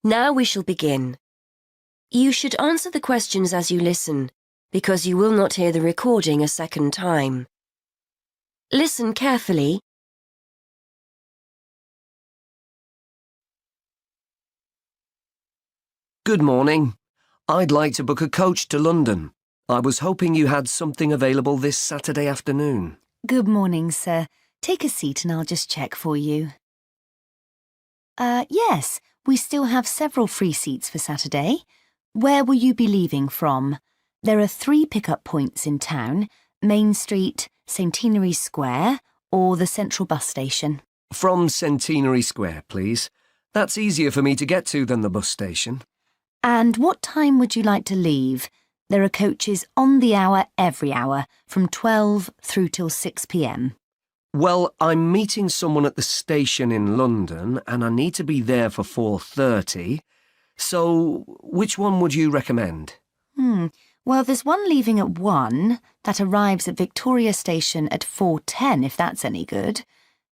Now we shall begin. You should answer the questions as you listen, because you will not hear the recording a second time. Listen carefully. Good morning. I'd like to book a coach to London. I was hoping you had something available this Saturday afternoon. Good morning, sir. Take a seat and I'll just check for you. Yes, we still have several free seats for Saturday. Where will you be leaving from? There are 3 pickup points in town: Main Street, Centenary Square, or the Central Bus Station. From Centenary Square, please. That's easier for me to get to than the bus station. And what time would you like to leave? There are coaches on the hour every hour, from 12 through till 6 p.m. Well, I'm meeting someone at the station in London and I need to be there for 4:30. So, which one would you recommend? Well, there's one leaving at 1 that arrives at Victoria Station at 4:10, if that's any good.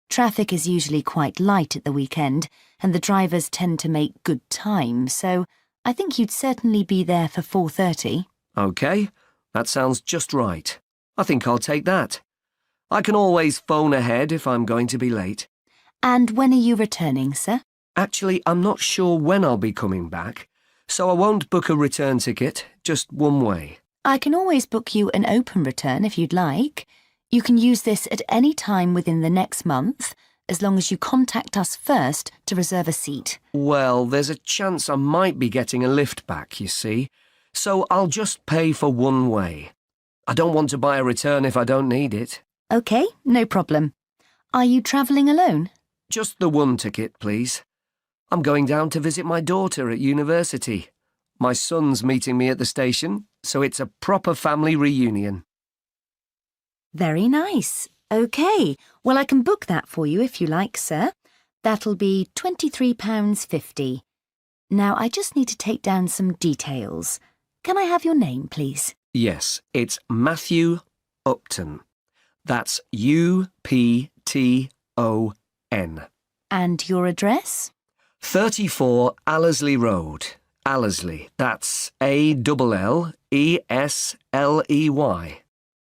Traffic is usually quite light at the weekend, and the drivers tend to make good time, so I think you'd certainly be there for 4:30. OK, that sounds just right. I think I'll take that. I can always phone ahead if I'm going to be late. And when are you returning, sir? Actually, I'm not sure when I'll be coming back, so I won't book a return ticket, just one way. I can always book you an open return if you'd like. You can use this at any time within the next month, as long as you contact us first to reserve a seat. Well, there's a chance I might be getting a lift back, you see, so I'll just pay for one way. I don't want to buy a return if I don't need it. OK, no problem. Are you travelling alone? Just the one ticket, please. I'm going down to visit my daughter at university. My son's meeting me at the station, so it's a proper family reunion. Very nice. OK, well, I can book that for you if you like, sir. That'll be £23.50. Now, I just need to take down some details. Can I have your name, please? Yes, it's Matthew Upton. That's U-P-T-O-N. And your address? 34 Allesley Road. Allesley, that's A-L-L-E-S-L-E-Y.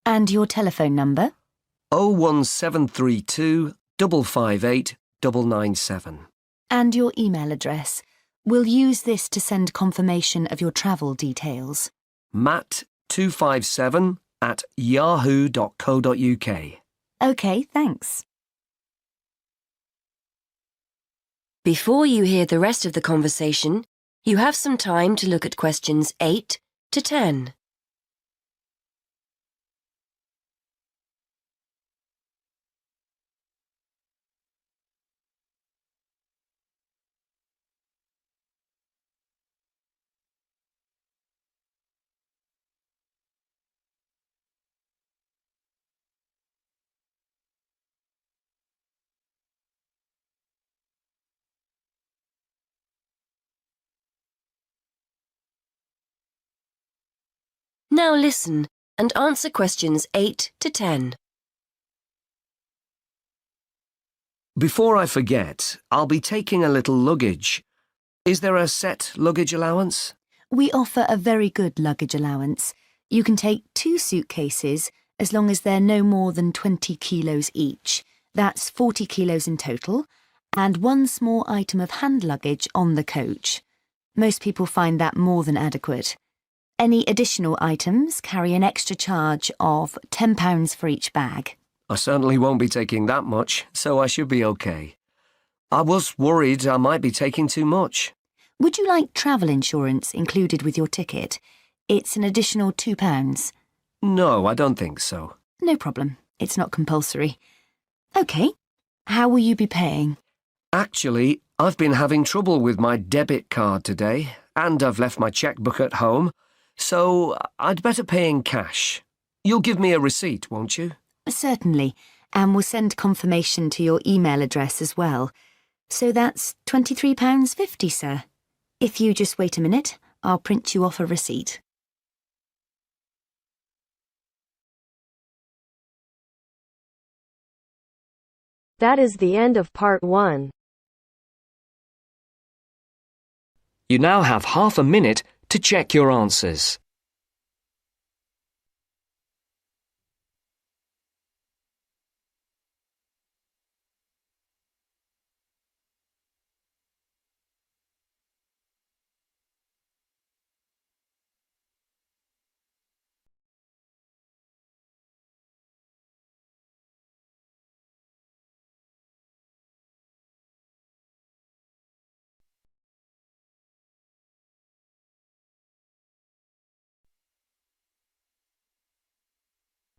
And your telephone number? 01732 558 997. And your email address. We'll use this to send confirmation of your travel details. matt257@yahoo.co.uk. OK, thanks. Before you hear the rest of the conversation, you have some time to look at questions 8 to 10. Now listen and answer questions 8 to 10. Before I forget, I'll be taking a little luggage. Is there a set luggage allowance? We offer a very good luggage allowance. You can take 2 suitcases as long as they're no more than 20 kilos each. That's 40 kilos in total, and 1 small item of hand luggage on the coach. Most people find that more than adequate. Any additional items carry an extra charge of £10 for each bag. I certainly won't be taking that much, so I should be OK. I was worried I might be taking too much. Would you like travel insurance included with your ticket? It's an additional £2. No, I don't think so. No problem. It's not compulsory. OK. How will you be paying? Actually, I've been having trouble with my debit card today, and I've left my chequebook at home, so I'd better pay in cash. You'll give me a receipt, won't you? Certainly, and we'll send confirmation to your email address as well. So that's £23.50, sir. If you just wait a minute, I'll print you off a receipt. That is the end of part 1. You now have half a minute to check your answers.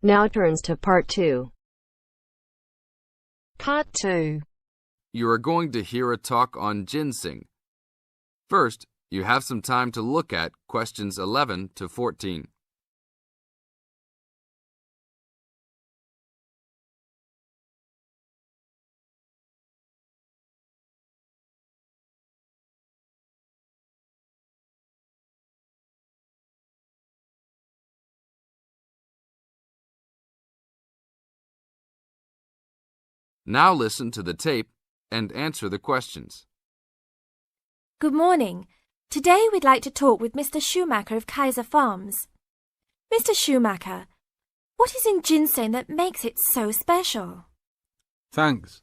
Now turns to Part 2. Part 2. You are going to hear a talk on ginseng. First, you have some time to look at questions 11 to 14. Now listen to the tape and answer the questions. Good morning. Today we'd like to talk with Mr. Schumacher of Kaiser Farms. Mr. Schumacher, what is in ginseng that makes it so special? Thanks.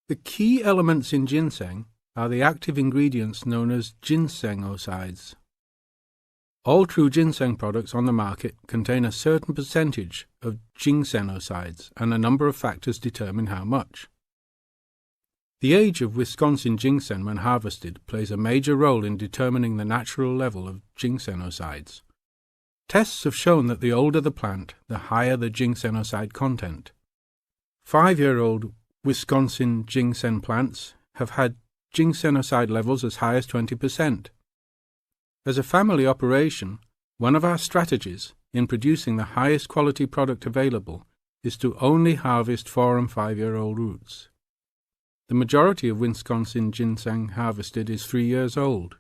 The key elements in ginseng are the active ingredients known as ginsenosides. All true ginseng products on the market contain a certain percentage of ginsenosides, and a number of factors determine how much. The age of Wisconsin ginseng when harvested plays a major role in determining the natural level of ginsenosides. Tests have shown that the older the plant, the higher the ginsenoside content. 5-year-old Wisconsin ginseng plants have had ginsenoside levels as high as 20%. As a family operation, one of our strategies in producing the highest quality product available is to only harvest 4- and 5-year-old roots. The majority of Wisconsin ginseng harvested is 3 years old.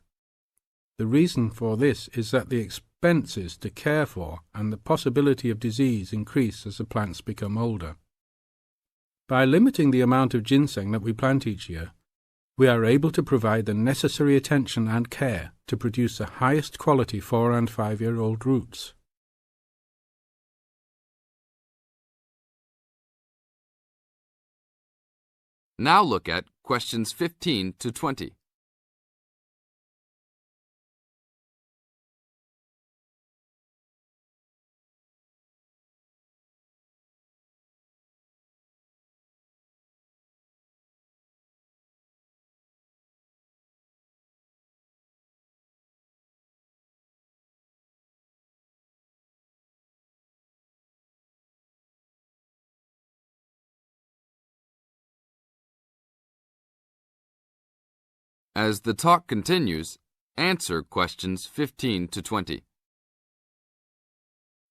The reason for this is that the expenses to care for and the possibility of disease increase as the plants become older. By limiting the amount of ginseng that we plant each year, we are able to provide the necessary attention and care to produce the highest quality 4- and 5-year-old roots. Now look at questions 15 to 20. As the talk continues, answer questions 15 to 20.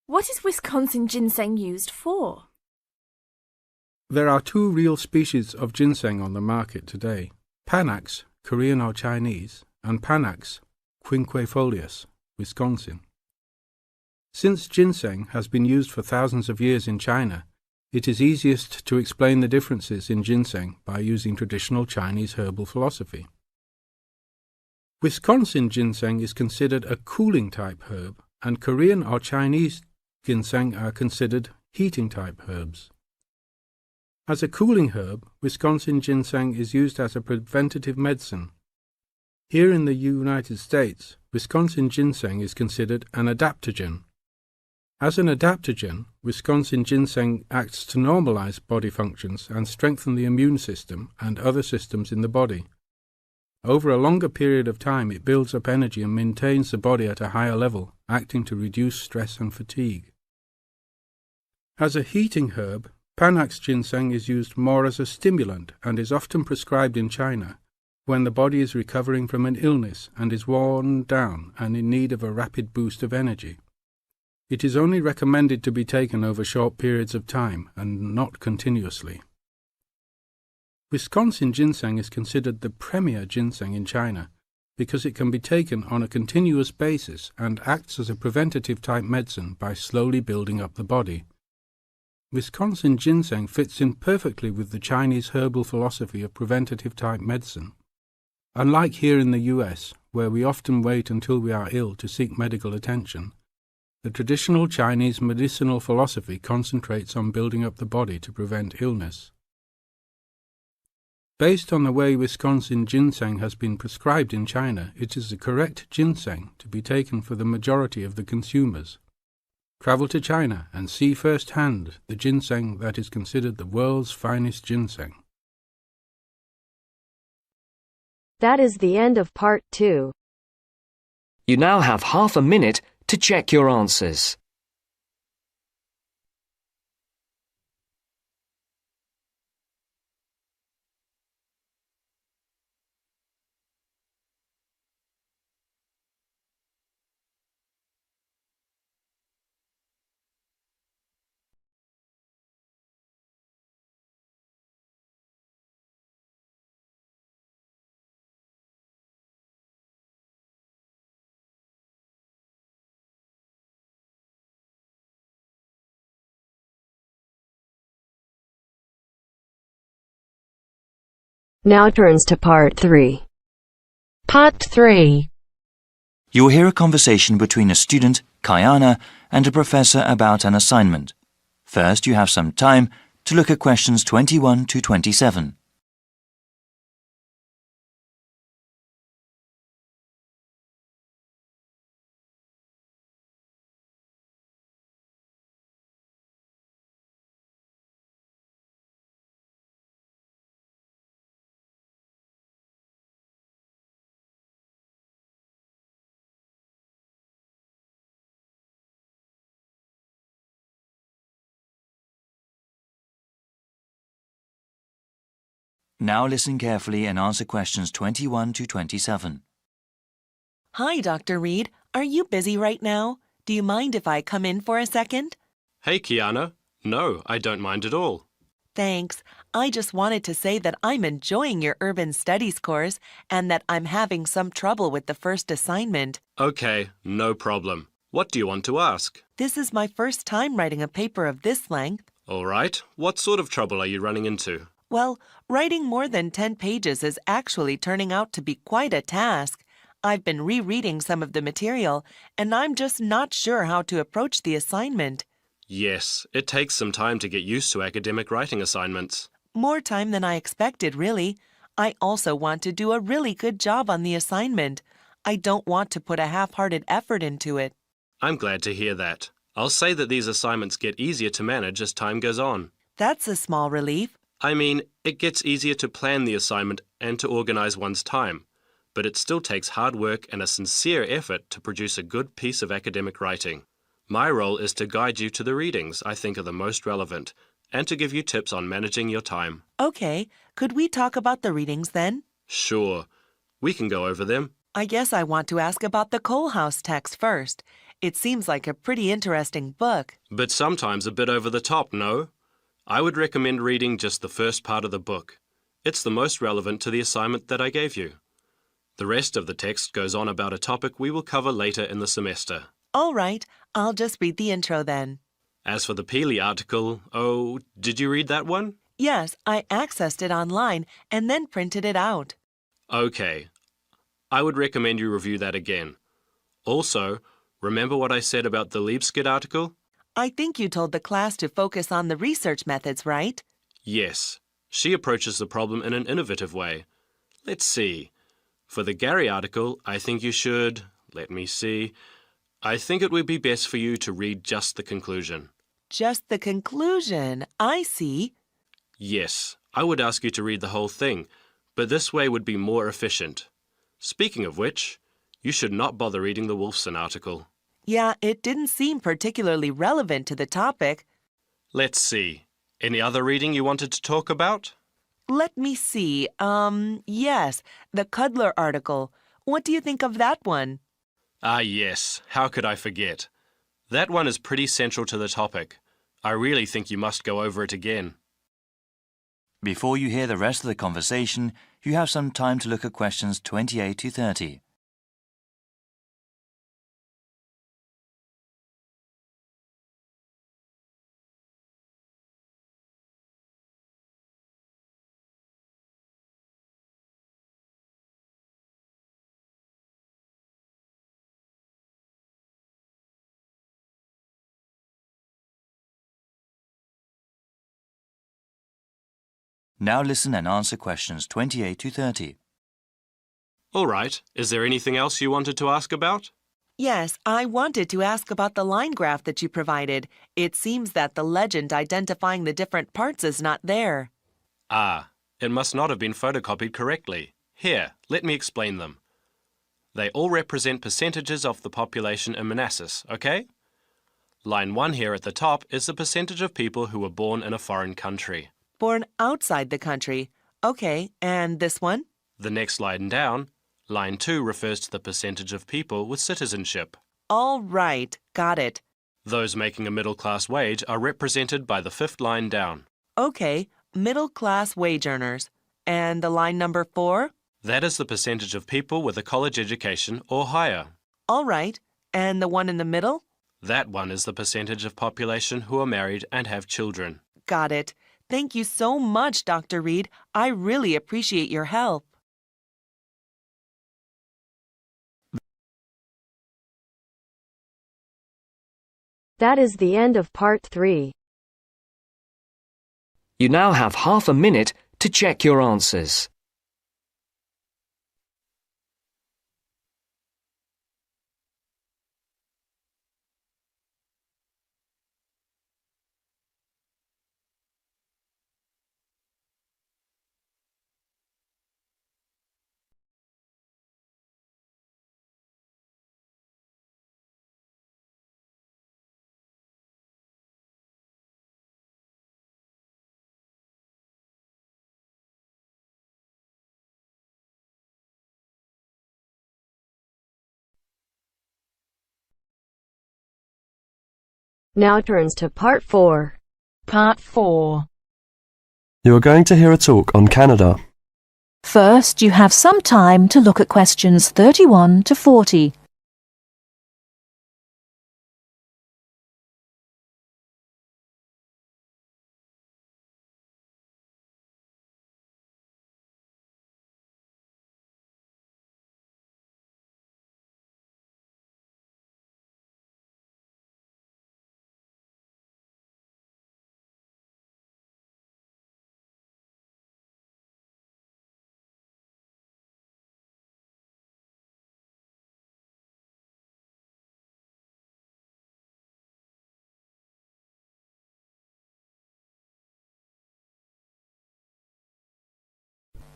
What is Wisconsin ginseng used for? There are 2 real species of ginseng on the market today: Panax, Korean or Chinese, and Panax quinquefolius, Wisconsin. Since ginseng has been used for thousands of years in China, it is easiest to explain the differences in ginseng by using traditional Chinese herbal philosophy. Wisconsin ginseng is considered a cooling type herb, and Korean or Chinese ginseng are considered heating type herbs. As a cooling herb, Wisconsin ginseng is used as a preventative medicine. Here in the United States, Wisconsin ginseng is considered an adaptogen. As an adaptogen, Wisconsin ginseng acts to normalize body functions and strengthen the immune system and other systems in the body. Over a longer period of time, it builds up energy and maintains the body at a higher level, acting to reduce stress and fatigue. As a heating herb, Panax ginseng is used more as a stimulant and is often prescribed in China when the body is recovering from an illness and is worn down and in need of a rapid boost of energy. It is only recommended to be taken over short periods of time and not continuously. Wisconsin ginseng is considered the premier ginseng in China because it can be taken on a continuous basis and acts as a preventative type medicine by slowly building up the body. Wisconsin ginseng fits in perfectly with the Chinese herbal philosophy of preventative type medicine. Unlike here in the US, where we often wait until we are ill to seek medical attention, the traditional Chinese medicinal philosophy concentrates on building up the body to prevent illness. Based on the way Wisconsin ginseng has been prescribed in China, it is the correct ginseng to be taken for the majority of the consumers. Travel to China and see firsthand the ginseng that is considered the world's finest ginseng. That is the end of part 2. You now have half a minute to check your answers. Now turns to part 3. Part 3. You will hear a conversation between a student, Kayana, and a professor about an assignment. First, you have some time to look at questions 21 to 27. Now listen carefully and answer questions 21 to 27. Hi, Dr. Reed. Are you busy right now? Do you mind if I come in for a second? Hey, Kiana. No, I don't mind at all. Thanks. I just wanted to say that I'm enjoying your urban studies course and that I'm having some trouble with the first assignment. Okay, no problem. What do you want to ask? This is my first time writing a paper of this length. All right. What sort of trouble are you running into? Well, writing more than 10 pages is actually turning out to be quite a task. I've been rereading some of the material, and I'm just not sure how to approach the assignment. Yes, it takes some time to get used to academic writing assignments. More time than I expected, really. I also want to do a really good job on the assignment. I don't want to put a half-hearted effort into it. I'm glad to hear that. I'll say that these assignments get easier to manage as time goes on. That's a small relief. I mean, it gets easier to plan the assignment and to organize one's time, but it still takes hard work and a sincere effort to produce a good piece of academic writing. My role is to guide you to the readings I think are the most relevant and to give you tips on managing your time. Okay, could we talk about the readings then? Sure. We can go over them. I guess I want to ask about the Coal House text first. It seems like a pretty interesting book. But sometimes a bit over the top, no? I would recommend reading just the first part of the book. It's the most relevant to the assignment that I gave you. The rest of the text goes on about a topic we will cover later in the semester. All right, I'll just read the intro then. As for the Peely article, oh, did you read that one? Yes, I accessed it online and then printed it out. Okay. I would recommend you review that again. Also, remember what I said about the Liebskid article? I think you told the class to focus on the research methods, right? Yes. She approaches the problem in an innovative way. Let's see. For the Gary article, I think you should... Let me see. I think it would be best for you to read just the conclusion. Just the conclusion. I see. Yes, I would ask you to read the whole thing, but this way would be more efficient. Speaking of which, you should not bother reading the Wolfson article. Yeah, it didn't seem particularly relevant to the topic. Let's see. Any other reading you wanted to talk about? Let me see. Yes, the Cudler article. What do you think of that one? Ah, yes. How could I forget? That one is pretty central to the topic. I really think you must go over it again. Before you hear the rest of the conversation, you have some time to look at questions 28 to 30. Now listen and answer questions 28 to 30. All right. Is there anything else you wanted to ask about? Yes, I wanted to ask about the line graph that you provided. It seems that the legend identifying the different parts is not there. Ah, it must not have been photocopied correctly. Here, let me explain them. They all represent percentages of the population in Manassas, okay? Line 1 here at the top is the percentage of people who were born in a foreign country. Born outside the country. Okay, and this one? The next line down, line 2 refers to the percentage of people with citizenship. All right, got it. Those making a middle-class wage are represented by the 5th line down. Okay, middle-class wage earners. And the line number 4? That is the percentage of people with a college education or higher. All right, and the one in the middle? That one is the percentage of population who are married and have children. Got it. Thank you so much, Dr. Reed. I really appreciate your help. That is the end of part 3. You now have half a minute to check your answers. Now turns to part 4. Part 4. You are going to hear a talk on Canada. First, you have some time to look at questions 31 to 40.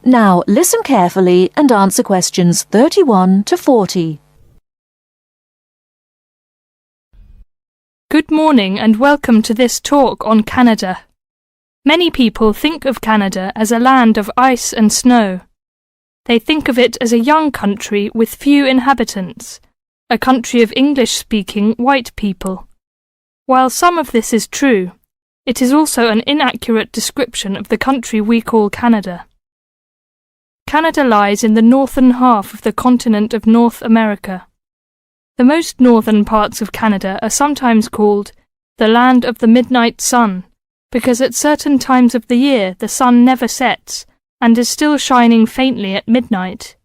Now listen carefully and answer questions 31 to 40. Good morning and welcome to this talk on Canada. Many people think of Canada as a land of ice and snow. They think of it as a young country with few inhabitants, a country of English-speaking white people. While some of this is true, it is also an inaccurate description of the country we call Canada. Canada lies in the northern half of the continent of North America. The most northern parts of Canada are sometimes called the land of the midnight sun, because at certain times of the year the sun never sets and is still shining faintly at midnight.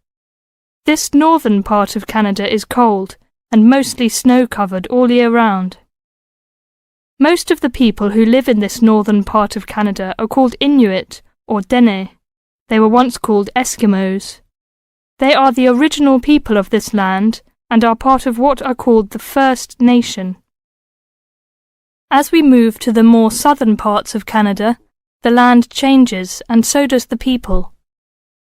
This northern part of Canada is cold and mostly snow-covered all year round. Most of the people who live in this northern part of Canada are called Inuit or Dene. They were once called Eskimos. They are the original people of this land and are part of what are called the First Nation. As we move to the more southern parts of Canada, the land changes and so does the people.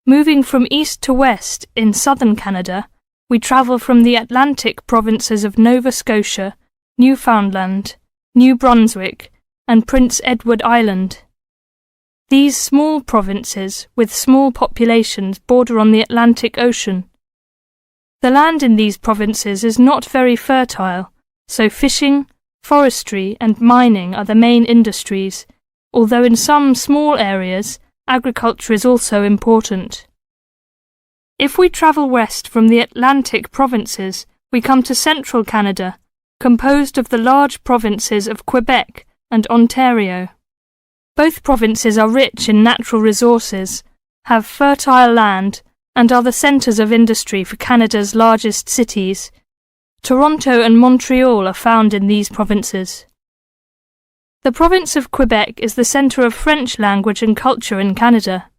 Moving from east to west in southern Canada, we travel from the Atlantic provinces of Nova Scotia, Newfoundland, New Brunswick, and Prince Edward Island. These small provinces, with small populations, border on the Atlantic Ocean. The land in these provinces is not very fertile, so fishing, forestry and mining are the main industries, although in some small areas, agriculture is also important. If we travel west from the Atlantic provinces, we come to central Canada, composed of the large provinces of Quebec and Ontario. Both provinces are rich in natural resources, have fertile land, and are the centres of industry for Canada's largest cities. Toronto and Montreal are found in these provinces. The province of Quebec is the centre of French language and culture in Canada.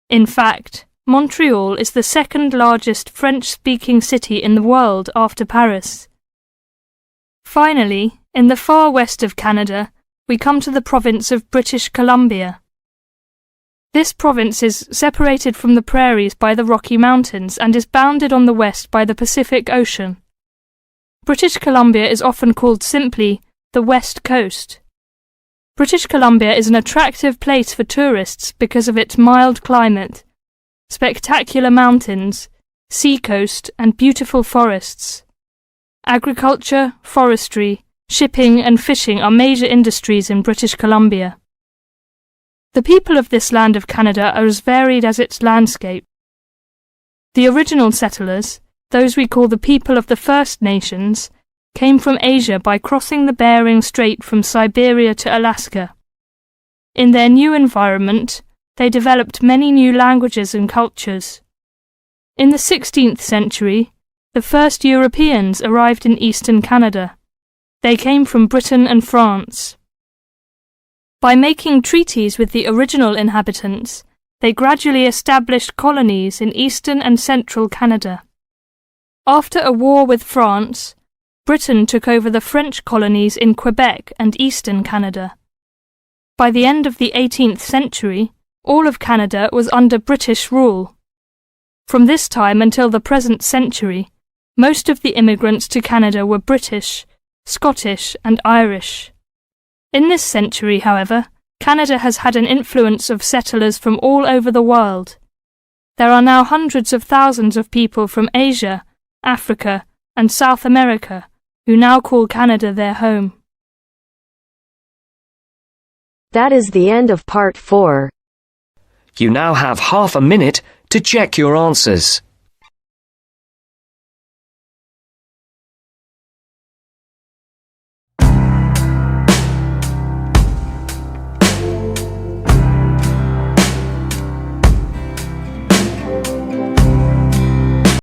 In fact, Montreal is the second largest French-speaking city in the world after Paris. Finally, in the far west of Canada, we come to the province of British Columbia. This province is separated from the prairies by the Rocky Mountains and is bounded on the west by the Pacific Ocean. British Columbia is often called simply the West Coast. British Columbia is an attractive place for tourists because of its mild climate, spectacular mountains, seacoast, and beautiful forests. Agriculture, forestry, shipping, and fishing are major industries in British Columbia. The people of this land of Canada are as varied as its landscape. The original settlers, those we call the people of the First Nations, came from Asia by crossing the Bering Strait from Siberia to Alaska. In their new environment, they developed many new languages and cultures. In the 16th century, the first Europeans arrived in eastern Canada. They came from Britain and France. By making treaties with the original inhabitants, they gradually established colonies in eastern and central Canada. After a war with France, Britain took over the French colonies in Quebec and eastern Canada. By the end of the 18th century, all of Canada was under British rule. From this time until the present century, most of the immigrants to Canada were British, Scottish, and Irish. In this century, however, Canada has had an influence of settlers from all over the world. There are now hundreds of thousands of people from Asia, Africa, and South America who now call Canada their home. That is the end of part 4. You now have half a minute to check your answers.